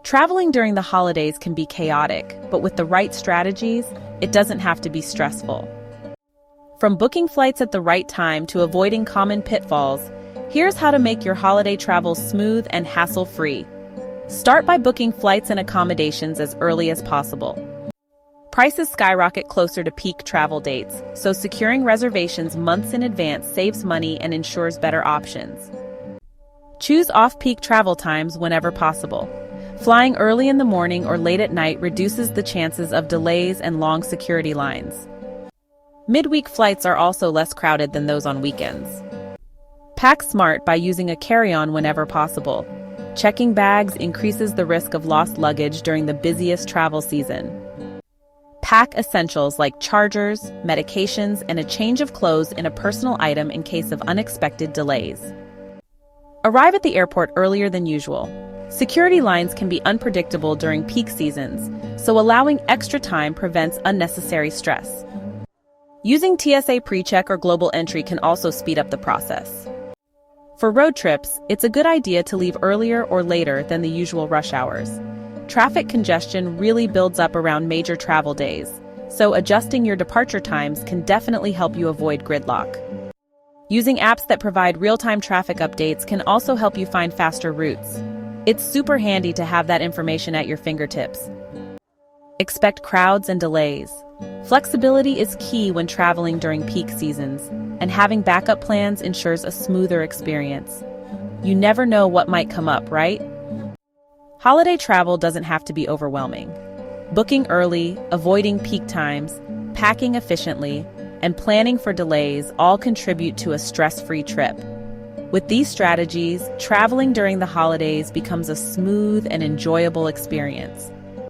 Traveling during the holidays can be chaotic, but with the right strategies, it doesn't have to be stressful. From booking flights at the right time to avoiding common pitfalls, here's how to make your holiday travel smooth and hassle-free. Start by booking flights and accommodations as early as possible. Prices skyrocket closer to peak travel dates, so securing reservations months in advance saves money and ensures better options. Choose off-peak travel times whenever possible. Flying early in the morning or late at night reduces the chances of delays and long security lines. Midweek flights are also less crowded than those on weekends. Pack smart by using a carry-on whenever possible. Checking bags increases the risk of lost luggage during the busiest travel season. Pack essentials like chargers, medications, and a change of clothes in a personal item in case of unexpected delays. Arrive at the airport earlier than usual. Security lines can be unpredictable during peak seasons, so allowing extra time prevents unnecessary stress. Using TSA PreCheck or Global Entry can also speed up the process. For road trips, it's a good idea to leave earlier or later than the usual rush hours. Traffic congestion really builds up around major travel days, so adjusting your departure times can definitely help you avoid gridlock. Using apps that provide real-time traffic updates can also help you find faster routes. It's super handy to have that information at your fingertips. Expect crowds and delays. Flexibility is key when traveling during peak seasons, and having backup plans ensures a smoother experience. You never know what might come up, right? Holiday travel doesn't have to be overwhelming. Booking early, avoiding peak times, packing efficiently, and planning for delays all contribute to a stress-free trip. With these strategies, traveling during the holidays becomes a smooth and enjoyable experience.